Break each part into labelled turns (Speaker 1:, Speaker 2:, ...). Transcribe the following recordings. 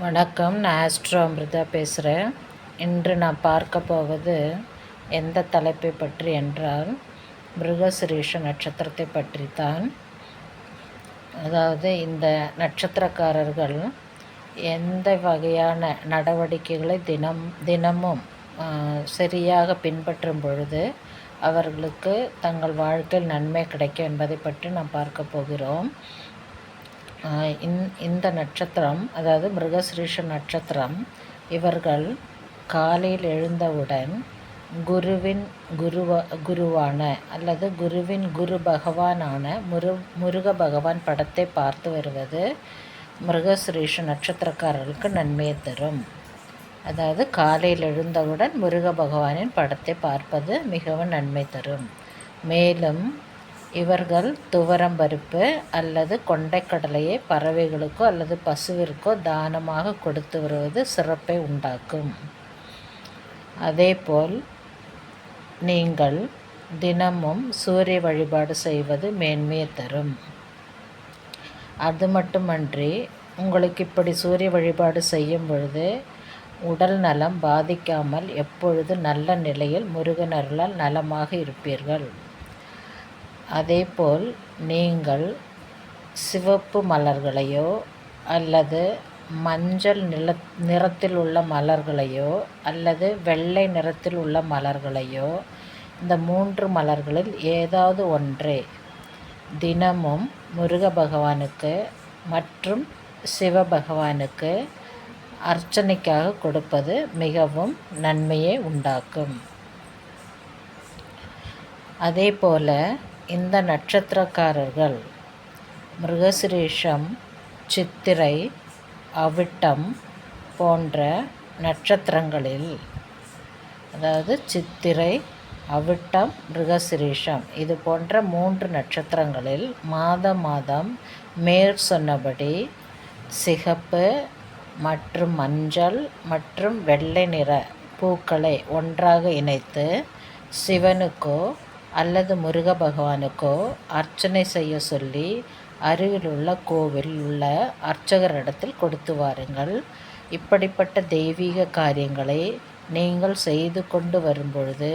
Speaker 1: வணக்கம். நான் ஆஸ்ட்ரோ அமிர்தா பேசுகிறேன். இன்று நான் பார்க்க போவது எந்த தலைப்பை பற்றி என்றால் மிருகசிரீஷ நட்சத்திரத்தை பற்றித்தான். அதாவது இந்த நட்சத்திரக்காரர்கள் எந்த வகையான நடவடிக்கைகளை தினமும் சரியாக பின்பற்றும் பொழுது அவர்களுக்கு தங்கள் வாழ்க்கையில் நன்மை கிடைக்கும் என்பதை பற்றி நாம் பார்க்க போகிறோம். இந்த நட்சத்திரம், அதாவது மிருகசிரீஷ நட்சத்திரம், இவர்கள் காலையில் எழுந்தவுடன் குருவான அல்லது குருவின் குரு பகவானான முருக பகவான் படத்தை பார்த்து வருவது மிருகசிரீஷ நட்சத்திரக்காரர்களுக்கு நன்மையை தரும். அதாவது காலையில் எழுந்தவுடன் முருக பகவானின் படத்தை பார்ப்பது மிகவும் நன்மை தரும். மேலும் இவர்கள் துவரம்பருப்பு அல்லது கொண்டைக்கடலையை பறவைகளுக்கோ அல்லது பசுவிற்கோ தானமாக கொடுத்து வருவது சிறப்பை உண்டாக்கும். அதேபோல் நீங்கள் தினமும் சூரிய வழிபாடு செய்வது மேன்மையை தரும். அது மட்டுமன்றி உங்களுக்கு இப்படி சூரிய வழிபாடு செய்யும் பொழுது உடல் நலம் பாதிக்காமல் எப்பொழுது நல்ல நிலையில் முருகன் அருளால் நலமாக இருப்பீர்கள். அதேபோல் நீங்கள் சிவப்பு மலர்களையோ அல்லது மஞ்சள் நிறத்தில் உள்ள மலர்களையோ அல்லது வெள்ளை நிறத்தில் உள்ள மலர்களையோ, இந்த 3 மலர்களில் ஏதாவது ஒன்றை தினமும் முருக பகவானுக்கு மற்றும் சிவபகவானுக்கு அர்ச்சனைக்காக கொடுப்பது மிகவும் நன்மையை உண்டாக்கும். அதேபோல இந்த நட்சத்திரக்காரர்கள் மிருகசிரீஷம், சித்திரை, அவிட்டம் போன்ற நட்சத்திரங்களில், அதாவது சித்திரை, அவிட்டம், மிருகசிரீஷம் இது போன்ற 3 நட்சத்திரங்களில் மாதம் மேற் சொன்னபடி சிகப்பு மற்றும் மஞ்சள் மற்றும் வெள்ளை நிற பூக்களை ஒன்றாக இணைத்து சிவனுக்கோ அல்லது முருக பகவானுக்கோ அர்ச்சனை செய்ய சொல்லி அருகிலுள்ள கோவில் உள்ள அர்ச்சகரிடத்தில் கொடுத்து வாருங்கள். இப்படிப்பட்ட தெய்வீக காரியங்களை நீங்கள் செய்து கொண்டு வரும்பொழுது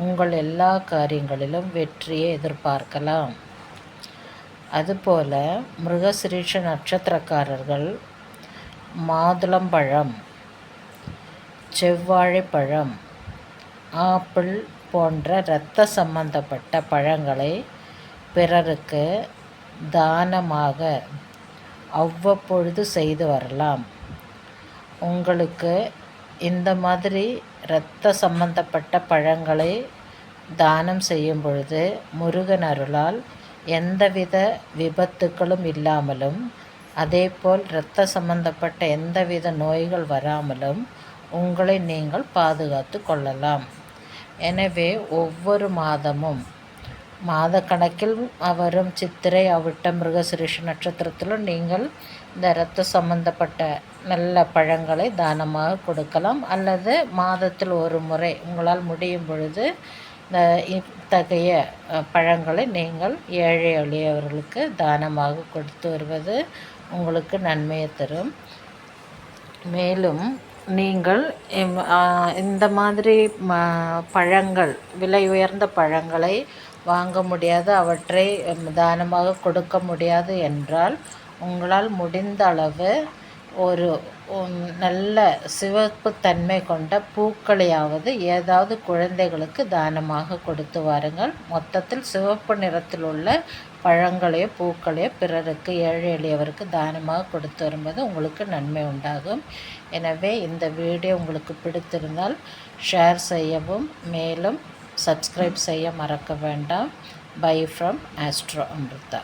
Speaker 1: உங்கள் எல்லா காரியங்களிலும் வெற்றியை எதிர்பார்க்கலாம். அதுபோல மிருகசிரீஷ நட்சத்திரக்காரர்கள் மாதுளம்பழம், செவ்வாழைப்பழம், ஆப்பிள் போன்ற இரத்த சம்பந்தப்பட்ட பழங்களை பிறருக்கு தானமாக அவ்வப்பொழுது செய்து வரலாம். உங்களுக்கு இந்த மாதிரி இரத்த சம்பந்தப்பட்ட பழங்களை தானம் செய்யும் பொழுது முருகன் அருளால் எந்தவித விபத்துக்களும் இல்லாமலும், அதேபோல் இரத்த சம்பந்தப்பட்ட எந்தவித நோய்கள் வராமலும் உங்களை நீங்கள் பாதுகாத்து கொள்ளலாம். எனவே ஒவ்வொரு மாதமும் மாதக்கணக்கில் வரும் சித்திரை, அவிட்டம், மிருகசிரீஷ நட்சத்திரத்திலும் நீங்கள் இந்த இரத்த சம்பந்தப்பட்ட நல்ல பழங்களை தானமாக கொடுக்கலாம். அல்லது மாதத்தில் ஒரு முறை உங்களால் முடியும் பொழுது இத்தகைய பழங்களை நீங்கள் ஏழை எளியவர்களுக்கு தானமாக கொடுத்து வருவது உங்களுக்கு நன்மையை தரும். மேலும் நீங்கள் இந்த மாதிரி பழங்கள், விலை உயர்ந்த பழங்களை வாங்க முடியாது, அவற்றை தானமாக கொடுக்க முடியாது என்றால் உங்களால் முடிந்த அளவு ஒரு நல்ல சிவப்பு தன்மை கொண்ட பூக்களையாவது ஏதாவது குழந்தைகளுக்கு தானமாக கொடுத்து வாருங்கள். மொத்தத்தில் சிவப்பு நிறத்தில் உள்ள பழங்களையோ பூக்களையோ பிறருக்கு, ஏழை எளியவருக்கு தானமாக கொடுத்து வரும்போது உங்களுக்கு நன்மை உண்டாகும். எனவே இந்த வீடியோ உங்களுக்கு பிடித்திருந்தால் ஷேர் செய்யவும், மேலும் சப்ஸ்கிரைப் செய்ய மறக்க வேண்டாம். Bye from astro Amrita.